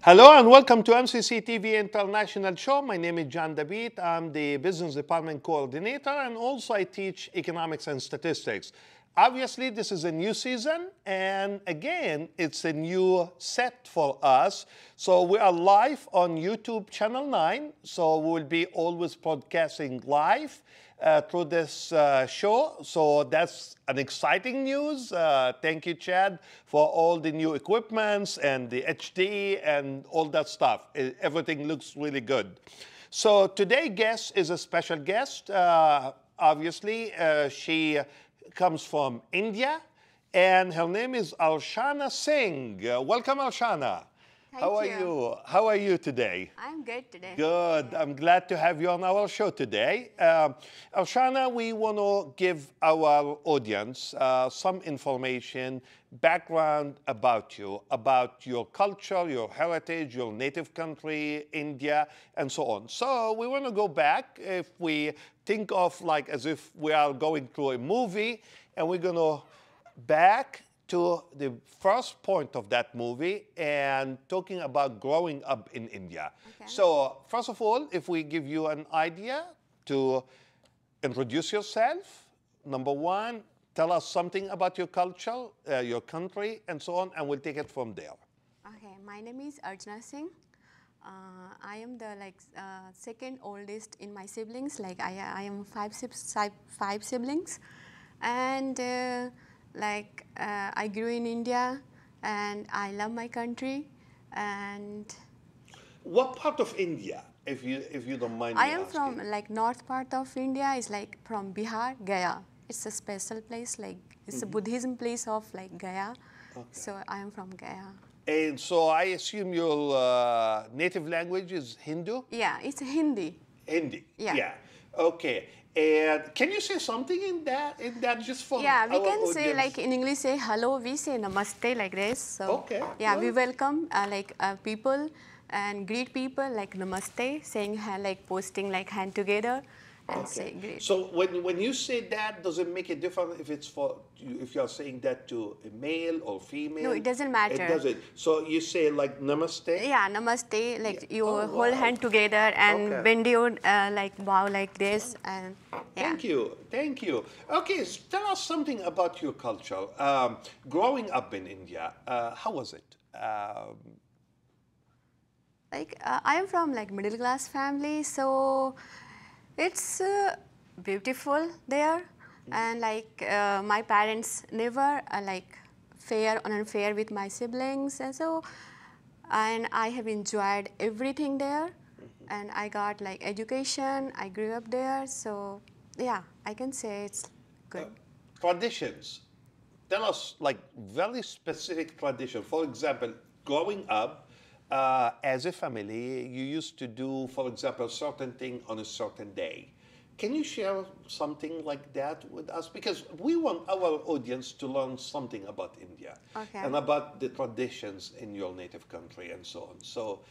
Hello and welcome to MCC TV International Show. My name is John David. I'm the Business Department Coordinator and also I teach Economics and Statistics. Obviously, this is a new season and again, it's a new set for us. So we are live on YouTube Channel 9. So we will be always broadcasting live through this show. So that's an exciting news. Thank you, Chad, for all the new equipments and the HD and all that stuff. Everything looks really good. So today's guest is a special guest. Obviously, she comes from India, and her name is Arshana Singh. Welcome, Arshana. How are you? How are you today? I'm good today. Good. I'm glad to have you on our show today. Arshana, we want to give our audience some information, background about you, about your culture, your heritage, your native country, India, and so on. So we want to go back, if we think of like as if we are going through a movie, and we're going to back to the first point of that movie and talking about growing up in India. Okay. So first of all, if we give you an idea to introduce yourself, number one, tell us something about your culture, your country, and so on, and we'll take it from there. Okay, my name is Archana Singh. I am the second oldest in my siblings. I am five siblings, and I grew in India, and I love my country. And what part of India, if you don't mind me I am asking? from north part of India. Is from Bihar, Gaya. It's a special place. It's a Buddhism place of Gaya. Okay. So I am from Gaya. And so I assume your native language is Hindu? Yeah, it's Hindi. Hindi. Yeah. Okay. And can you say something in that just for Yeah, we our can audience? say in English say hello, we say namaste like this. So Okay. yeah, Well, we welcome people and greet people namaste, saying posting hand together and say great. So when you say that, does it make a difference if it's if you're saying that to a male or female? No, it doesn't matter. It doesn't. So you say namaste? Yeah, namaste, you Oh, hold wow. hand together and Okay. bend your bow like this and yeah. Thank you. Okay, tell us something about your culture. Growing up in India, how was it? I am from middle class family, so it's beautiful there, and my parents never fair or unfair with my siblings, and I have enjoyed everything there, and I got education. I grew up there, so yeah, I can say it's good. Traditions. Tell us very specific tradition. For example, growing up as a family, you used to do, for example, a certain thing on a certain day. Can you share something like that with us? Because we want our audience to learn something about India and about the traditions in your native country and so on. So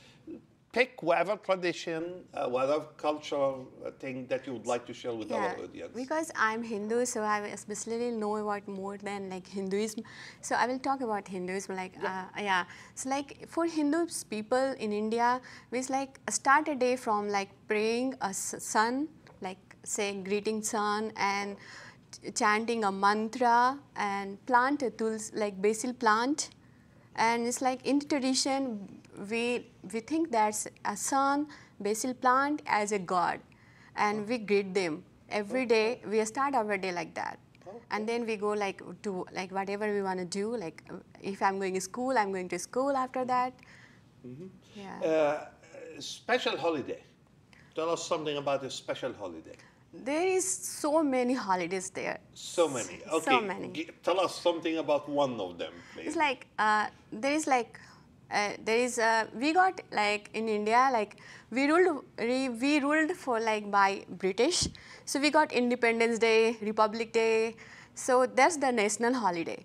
pick whatever tradition, whatever cultural thing that you would like to share with our audience. Because I'm Hindu, so I especially know about more than Hinduism. So I will talk about Hinduism. So for Hindu people in India, we start a day from praying a sun, say greeting sun and chanting a mantra and plant a tulsi, basil plant. And it's in tradition, we think that's a sun, basil plant as a god, and we greet them every day. We start our day like that, and then we go to whatever we want to do. If I'm going to school, I'm going to school after that. Yeah. Special holiday. Tell us something about a special holiday. There is so many holidays there. So many. Okay. So many. Tell us something about one of them, please. It's we got in India we ruled for by British, so we got Independence Day, Republic Day, so that's the national holiday,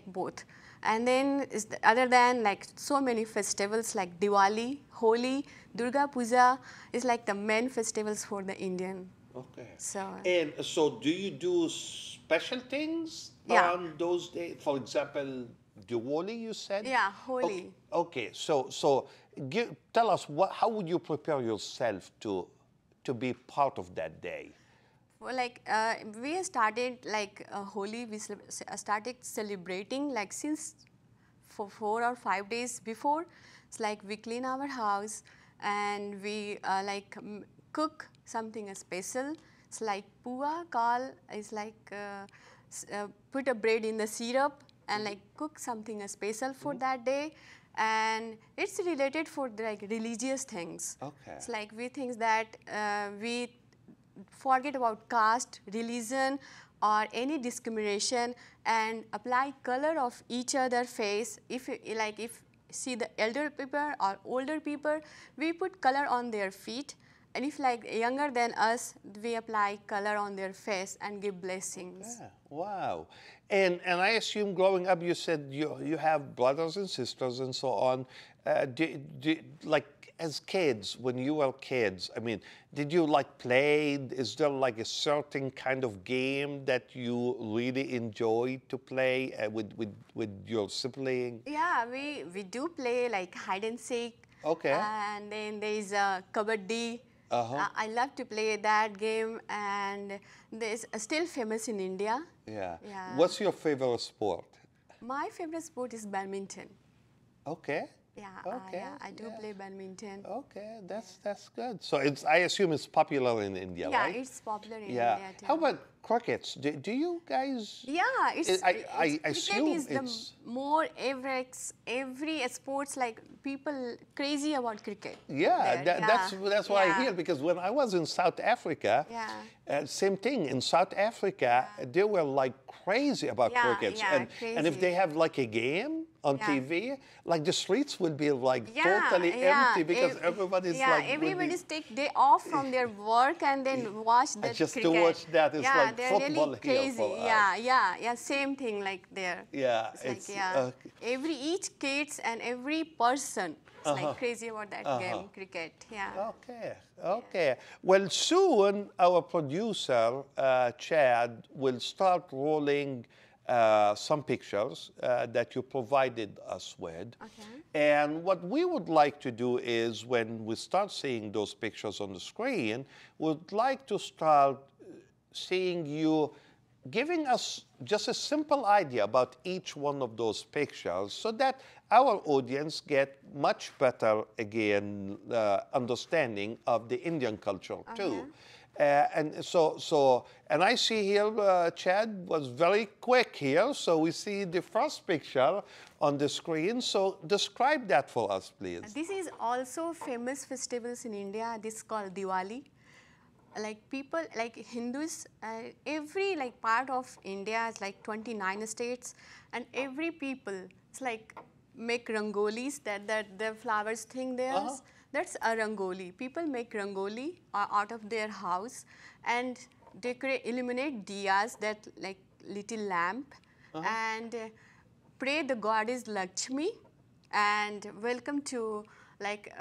both. And then other than so many festivals like Diwali, Holi, Durga Puja is the main festivals for the Indian. Okay. So do you do special things Yeah. on those days? For example, Diwali, you said? Yeah, Holi. Okay. So tell us, how would you prepare yourself to be part of that day? Well, like we started like Holi, we started celebrating like since for 4 or 5 days before. It's like we clean our house and we like cook something special. It's like pua kal is like put a bread in the syrup and like cook something special for that day. And it's related for like religious things. Okay. It's like we think that we forget about caste, religion, or any discrimination, and apply color of each other face. If see the elder people or older people, we put color on their feet, and if like younger than us, we apply color on their face and give blessings. Yeah. Wow. And I assume growing up, you said you have brothers and sisters and so on. Like as kids, when you were kids, I mean, did you like play? Is there like a certain kind of game that you really enjoy to play with your sibling? Yeah, we do play like hide and seek. Okay. And then there is kabaddi. I love to play that game, and it's still famous in India. Yeah. Yeah. What's your favorite sport? My favorite sport is badminton. Okay. Yeah, Okay. yeah, I do play badminton. Okay, that's good. So I assume it's popular in India, Yeah, right? it's popular in Yeah. India too. How about crickets? Do you guys? Yeah, I cricket assume is the it's. more every sports like people crazy about cricket. Yeah, there. that's what I Yeah. hear, because when I was in South Africa, Yeah. same thing. In South Africa, they were like crazy about Yeah, crickets, yeah, and if crazy. they have like a game on Yeah. TV, like the streets will be like Yeah, totally yeah. empty because everybody's yeah, like. everybody's take day off from their work and then watch the just to cricket. watch that is yeah, like they're football really here crazy. for us. Yeah, same thing like there. Yeah, It's like each kids and every person is like crazy about that game, cricket. Yeah. Okay. Well, soon our producer, Chad, will start rolling some pictures that you provided us with. Okay. And what we would like to do is, when we start seeing those pictures on the screen, we'd like to start seeing you giving us just a simple idea about each one of those pictures, so that our audience get much better, again, understanding of the Indian culture too. And I see here, Chad was very quick here, so we see the first picture on the screen. So describe that for us, please. This is also famous festivals in India. This is called Diwali. Like people, like Hindus, every like part of India is like 29 states, and every people, it's like make rangolis, that the flowers thing there. That's a rangoli. People make rangoli out of their house and illuminate diyas, that like little lamp, and pray the goddess Lakshmi, and welcome to like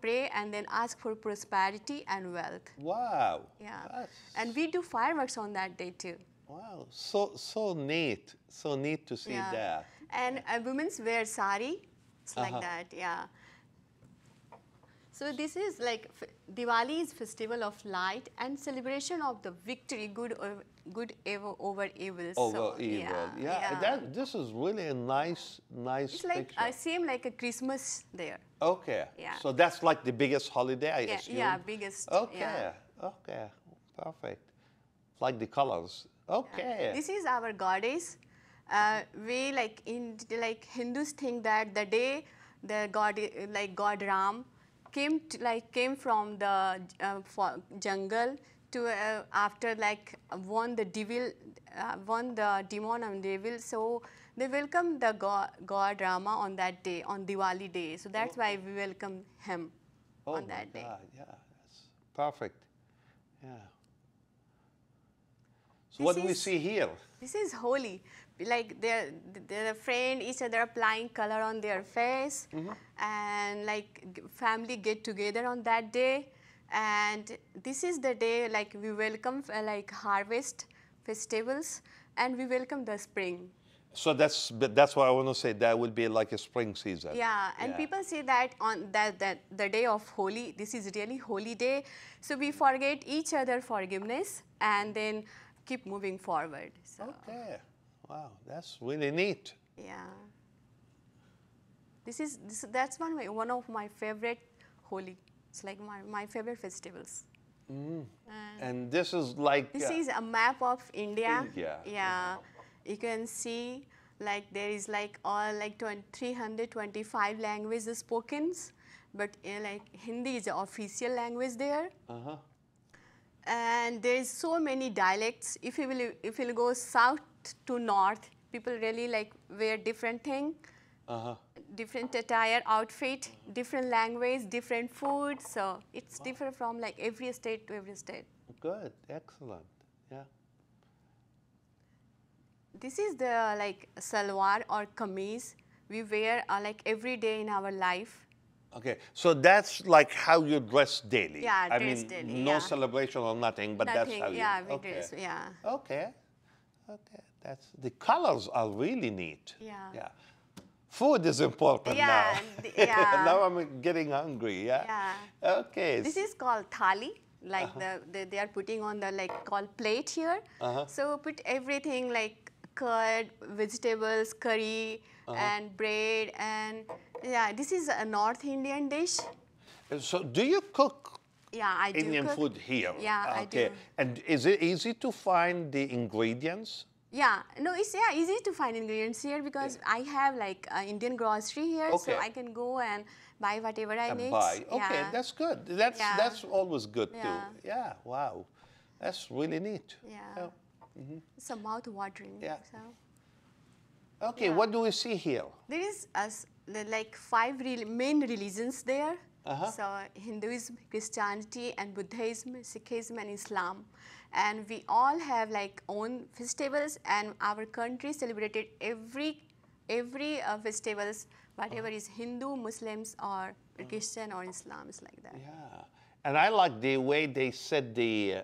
pray and then ask for prosperity and wealth. Wow. Yeah. And we do fireworks on that day too. Wow. So neat. So neat to see that. And women's wear sari. It's like that. Yeah. So this is like Diwali is festival of light and celebration of the victory, good over evil. Over evil. Yeah. This is really a nice It's like picture. same like a Christmas there. Okay. Yeah. So that's like the biggest holiday, I assume? Yeah, biggest. Okay. Yeah. Okay. Perfect. Like the colors. Okay. This is our goddess. We like Hindus think that the day the god like God Ram came from the jungle to after like won the demon and devil. So they welcome the god Rama on that day, on Diwali day. So that's why we welcome him on that day. Yeah, that's perfect. Yeah. So what do we see here? This is Holi. Like they're a friend, each other applying color on their face, and like family get together on that day. And this is the day like we welcome like harvest festivals, and we welcome the spring So that's why I want to say that would be like a spring season. Yeah, and people say that on that the day of Holi, this is really holy day. So we forget each other forgiveness and then keep moving forward. So, Okay. Wow, that's really neat. yeah. That's one of my favorite Holi. It's like my favorite festivals. And this is like This is a map of India. India. Yeah. You can see like there is like all like 325 languages spoken, but like Hindi is the official language there. And there is so many dialects. If you will go south to north, people really like wear different thing, different attire, outfit, different language, different food. So it's different from like every state to every state. Good, excellent. Yeah. This is the like salwar or kameez we wear like every day in our life. Okay, so that's like how you dress daily. Yeah, I dress mean, daily, no yeah. celebration or nothing, but that's how you. Yeah, we okay. dress, yeah. Okay, okay. That's the colors are really neat. Yeah. Yeah. Food is important Yeah, now. yeah. Now I'm getting hungry. Yeah. Yeah. Okay. This is called thali. Like they are putting on the like called plate here. So put everything like curd, vegetables, curry, and bread, and yeah, this is a North Indian dish. So do you cook Yeah, I do Indian cook. food here? Yeah, I okay. do. And is it easy to find the ingredients? Yeah, no, it's easy to find ingredients here because I have like Indian grocery here, so Okay. I can go and buy whatever I And need. buy. Okay, Yeah. that's good. That's Yeah. that's always good Yeah. too. Yeah. Wow. That's really neat. Yeah. It's a mouth watering. Yeah. So. Okay, what do we see here? There is like five main religions there. So Hinduism, Christianity, and Buddhism, Sikhism, and Islam. And we all have like own festivals, and our country celebrated every festivals, whatever is Hindu, Muslims, or Christian or Islam is like that. Yeah. And I like the way they said the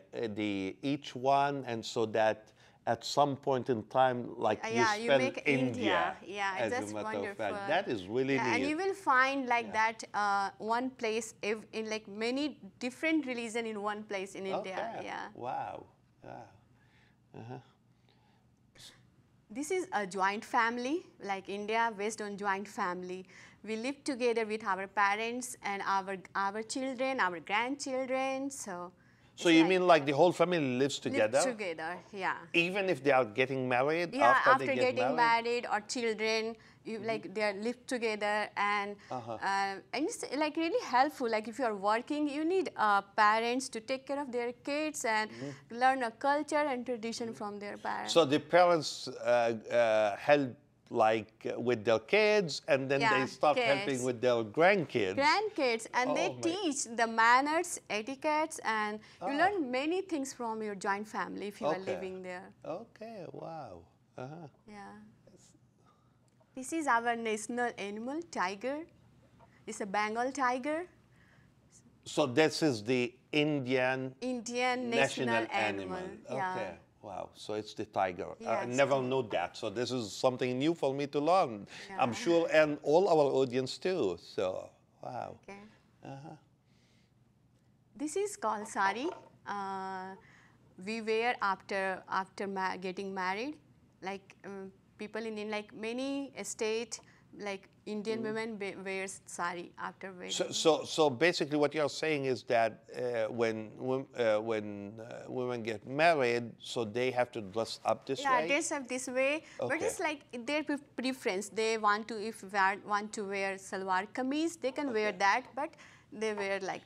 each one, and so that at some point in time, like Yeah, you you spell make India. Yeah, as that's a matter wonderful. of fact. That is really Yeah, neat. and you will find like that one place in like many different religion in one place in India. Okay. Yeah. Wow. Yeah. This is a joint family, like India based on joint family. We live together with our parents and our children, our grandchildren. So You mean like the whole family lives together? live together, yeah. Even if they are getting married? Yeah, after after they get getting married or children, you like they are live together, and it's like really helpful. Like if you are working, you need parents to take care of their kids and learn a culture and tradition from their parents. So the parents help like with their kids, and then Yeah, they start kids. helping with their grandkids. Grandkids, and they Oh, my- teach the manners, etiquettes, and you learn many things from your joint family if you are Okay. living there. Okay, wow. Yeah. This is our national animal, tiger. It's a Bengal tiger, So this is the Indian Indian national animal. Okay, Yeah. wow. So it's the tiger. I Yes. never know that. So this is something new for me to learn. I'm Yeah. sure, and all our audience too. So, wow. Okay. This is called sari. We wear after getting married. Like people in like many state, like Indian women wears sari after wedding. So basically, what you're saying is that when women get married, so they have to dress up this Yeah, way. dress up this way, but Okay. it's like their preference. They want to, if want to wear salwar kameez, they can wear that, but they wear like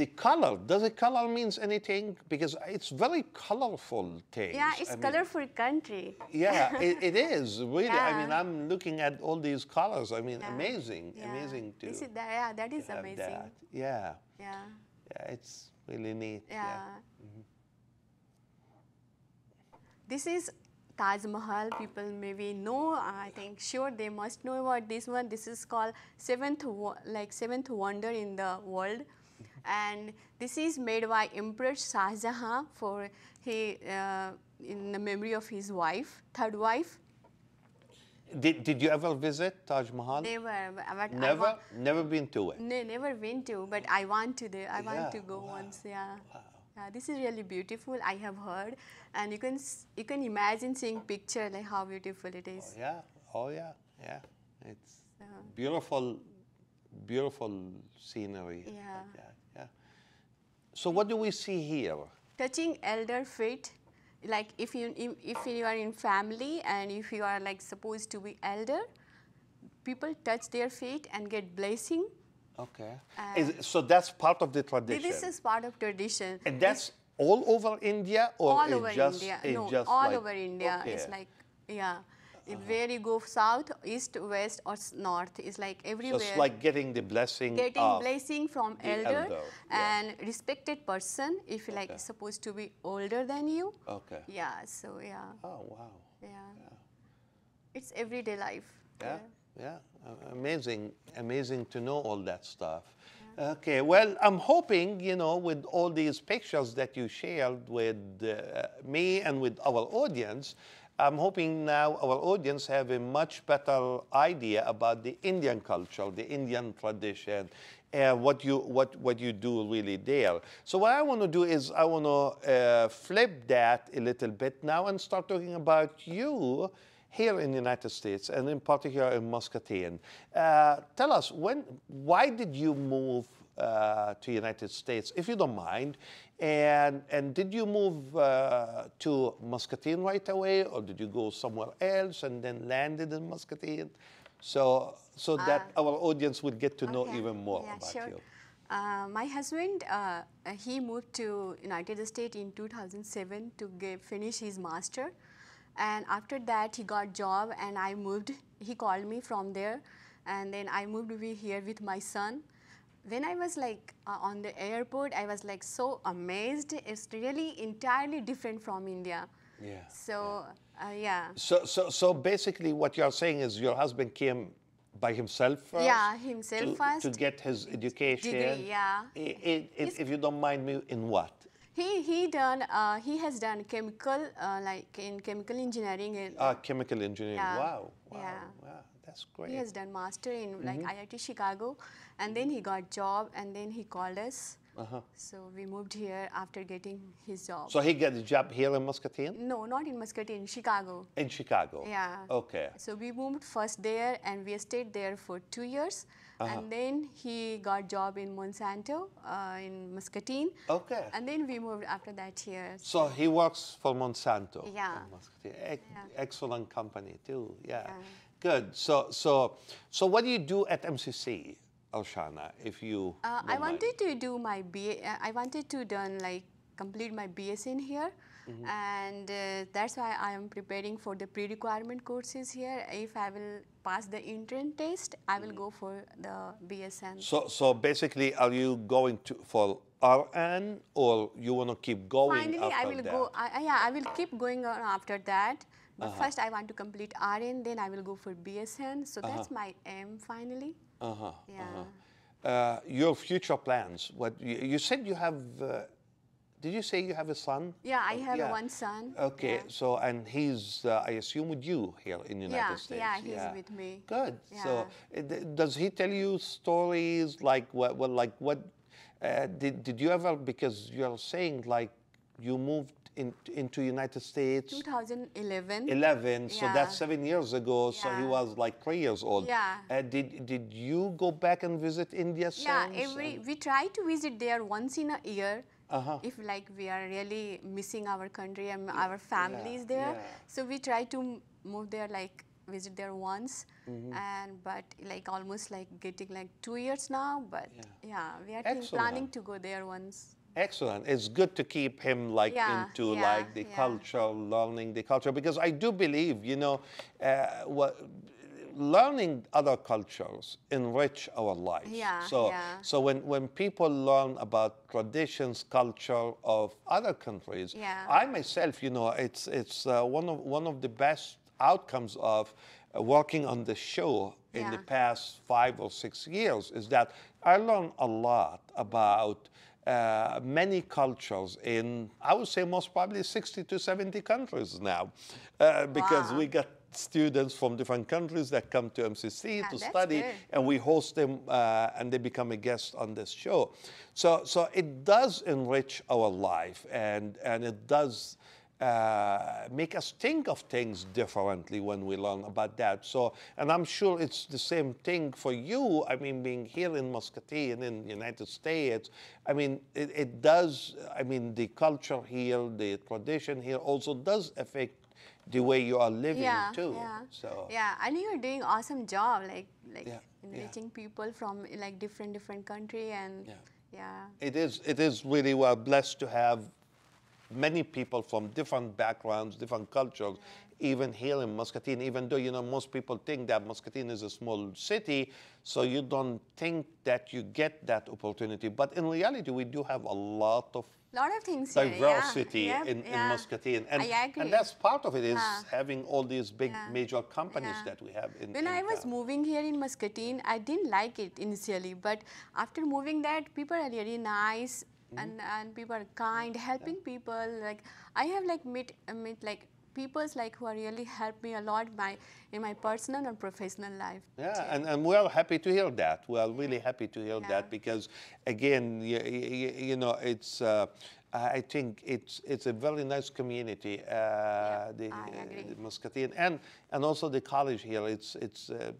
The color, does the color means anything? Because it's very colorful things. yeah, it's I mean, colorful country. Yeah, it is really. I mean, Yeah. I'm looking at all these colors. I mean, Yeah. amazing, Yeah. amazing to This is that is have amazing. that. Yeah, Yeah, yeah, it's really neat. yeah. This is Taj Mahal. People maybe know. I think sure they must know about this one. This is called seventh wonder in the world, and this is made by Emperor Shah Jahan for in the memory of his wife, third wife. Did you ever visit Taj Mahal? Never, but Never? Never been to it? never been to, but I want to there. I want Yeah, to go wow, once. Yeah. wow. Yeah, this is really beautiful. I have heard, and you can imagine seeing picture like how beautiful it is. Oh yeah, yeah. It's So, beautiful, beautiful scenery. yeah. Yeah. So what do we see here? Touching elder feet, like if you are in family and if you are like supposed to be elder, people touch their feet and get blessing. Okay. So that's part of the tradition. This is part of tradition. And that's all over India, or All over India. No, all like, over India. okay. It's like, yeah. Where you go south, east, west, or north, it's like So everywhere. it's like getting the blessing From the elder elder, and respected person, if you like supposed to be older than you. Okay. Yeah, so yeah. Oh, wow. Yeah. It's everyday life. Yeah. Amazing to know all that stuff. Okay, well, I'm hoping, with all these pictures that you shared with me and with our audience, I'm hoping now our audience have a much better idea about the Indian culture, the Indian tradition, what you do really there. So what I want to do is I want to flip that a little bit now and start talking about you here in the United States, and in particular in Muscatine. Tell us, why did you move to the United States, if you don't mind? And did you move to Muscatine right away, or did you go somewhere else and then landed in Muscatine? So that our audience will get to know even more about you. My husband, he moved to United States in 2007 to finish his master. And after that, he got job, and I moved. He called me from there, and then I moved here with my son. When I was like on the airport, I was like so amazed. It's really entirely different from India. Yeah. So yeah. So basically, what you are saying is your husband came by himself first? Yeah, himself first. To get his education. Degree, yeah. If you don't mind me, in what? He has done chemical like in chemical engineering. Chemical engineering. Yeah. Wow. Yeah. That's great. He has done master in like IIT Chicago, and then he got job, and then he called us. So we moved here after getting his job. So he got a job here in Muscatine? No, not in Muscatine, in Chicago. In Chicago? Yeah. Okay. So we moved first there, and we stayed there for 2 years. And then he got job in Monsanto in Muscatine. Okay. And then we moved after that here. So he works for Monsanto. Yeah. In Muscatine. Excellent company too. Yeah. Good. So what do you do at MCC, Alshana? If you I wanted to do my BA. I wanted to complete my BSN here, and that's why I am preparing for the pre-requirement courses here. If I will pass the entrance test, I will go for the BSN. So basically, are you going for RN, or you want to keep going? Finally, after I will that? go. I will keep going on after that. But first, I want to complete RN. Then I will go for BSN. So that's my aim finally. Yeah. Your future plans. What you said you have? Did you say you have a son? Yeah, I have one son. Okay, Yeah. so and he's, I assume, with you here in the United States. Yeah, he's with me. Good. Yeah. So does he tell you stories like what? Did you ever? Because you're saying like you moved into United States. 2011. 11. So Yeah. that's 7 years ago. So he Yeah. was like 3 years old. Yeah. Did you go back and visit India since? Yeah, we try to visit there once in a year. If like we are really missing our country and our families there, so we try to move there, like visit there once, but like almost like getting like 2 years now. But yeah, we are planning to go there once. Excellent. It's good to keep him like into like the culture, learning the culture, because I do believe, learning other cultures enrich our lives. Yeah, so when people learn about traditions, culture of other countries, I myself, it's one of the best outcomes of working on the show in the past 5 or 6 years is that I learned a lot about many cultures in, I would say, most probably 60 to 70 countries now, because we got students from different countries that come to MCC Yeah, to that's study, good. and we host them, and they become a guest on this show. So it does enrich our life, and it does make us think of things differently when we learn about that. So, and I'm sure it's the same thing for you. I mean, being here in Muscatine in the United States, I mean, it does, I mean, the culture here, the tradition here also does affect the way you are living too. Yeah. So Yeah, and you're doing awesome job, like Yeah, enriching people from like different country, and yeah. it is really, we're blessed to have many people from different backgrounds, different cultures, even here in Muscatine, even though, you know, most people think that Muscatine is a small city, so you don't think that you get that opportunity. But in reality, we do have a lot of Things here, diversity yeah. in Muscatine. I agree. And that's part of it, is having all these big major companies Yeah. that we have in When I was town. moving here in Muscatine, I didn't like it initially, but after moving that, people are really nice, and people are kind, helping people. Like I have like meet like people's like who are really helped me a lot in my personal and professional life. Yeah, and we're happy to hear that. We're really happy to hear that, because, again, you know, it's. I think it's a very nice community, the Muscatine, and also the college here. It's a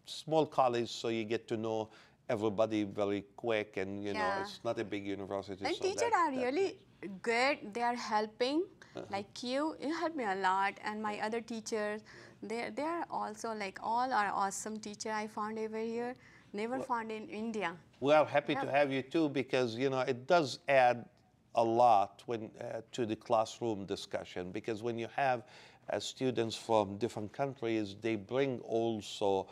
small college, so you get to know everybody very quick, and you know, it's not a big university. And so teachers are really good. They are helping. Like you helped me a lot, and my other teachers, they are also like all are awesome teacher I found over here. Never found in India. We are happy to have you too, because you know it does add a lot when to the classroom discussion, because when you have students from different countries, they bring also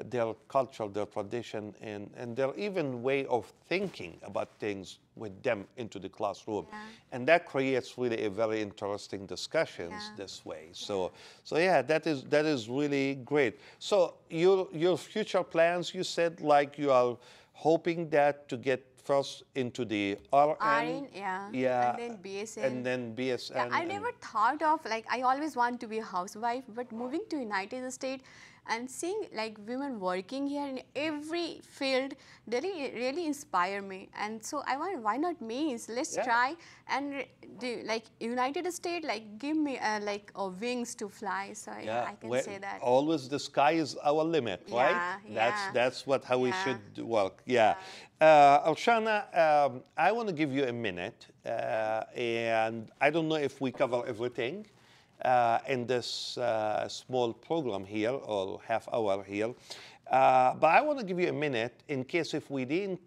their culture, their tradition, and their even way of thinking about things with them into the classroom. And that creates really a very interesting discussions this way. So yeah, that is really great. So your future plans, you said, like you are hoping that to get first into the RN, and then BSN. And then BSN. Yeah, I never thought of, like, I always want to be a housewife, but moving to United States and seeing like women working here in every field really inspire me. And so I want, why not me? So let's try and do, like, United States, like, give me like wings to fly. So I can say that. Always the sky is our limit, right? That's how we should work. Alshana, I want to give you a minute, and I don't know if we cover everything in this small program here, or half hour here, but I want to give you a minute in case if we didn't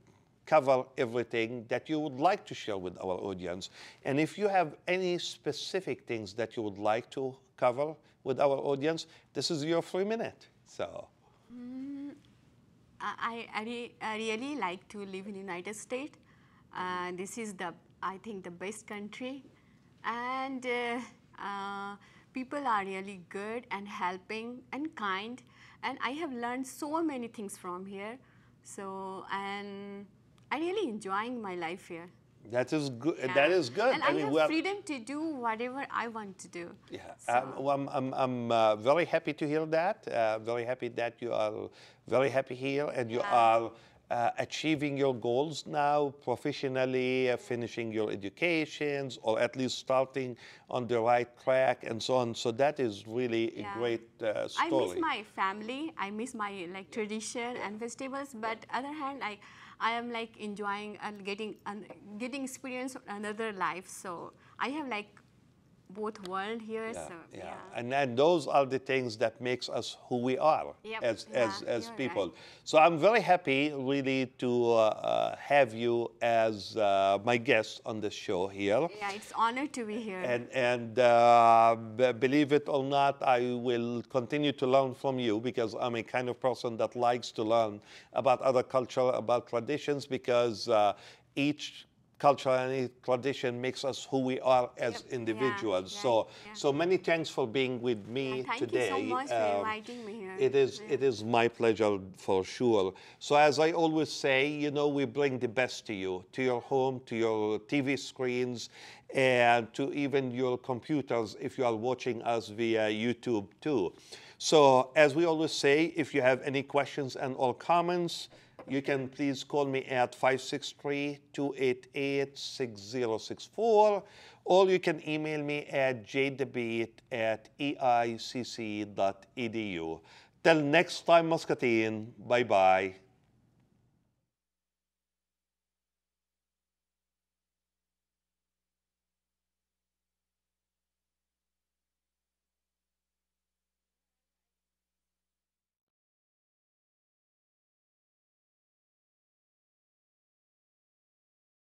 cover everything that you would like to share with our audience, and if you have any specific things that you would like to cover with our audience, this is your free minute. So. I really like to live in the United States. This is I think the best country, and people are really good and helping and kind, and I have learned so many things from here. So, and I really enjoying my life here. That is good. That is good. And I have freedom to do whatever I want to do. Yeah, so. I'm very happy to hear that. Very happy that you are very happy here, and you are achieving your goals now professionally, finishing your educations, or at least starting on the right track, and so on. So that is really a great story. I miss my family. I miss my like tradition and festivals. But other hand, I am like enjoying and getting experience another life. So I have like both world here. And those are the things that makes us who we are as people. Right. So I'm very happy really to have you as my guest on the show here. Yeah, it's an honor to be here. And believe it or not, I will continue to learn from you, because I'm a kind of person that likes to learn about other culture, about traditions, because each culture, any tradition makes us who we are as Yep. individuals. Yeah, So, right. Yeah. so many thanks for being with me Yeah, thank today. you so much for inviting me here. It is my pleasure for sure. So as I always say, you know, we bring the best to you, to your home, to your TV screens, and to even your computers if you are watching us via YouTube too. So as we always say, if you have any questions and or comments, you can please call me at 563-288-6064, or you can email me at jdebate@eicc.edu. Till next time, Muscatine, bye-bye.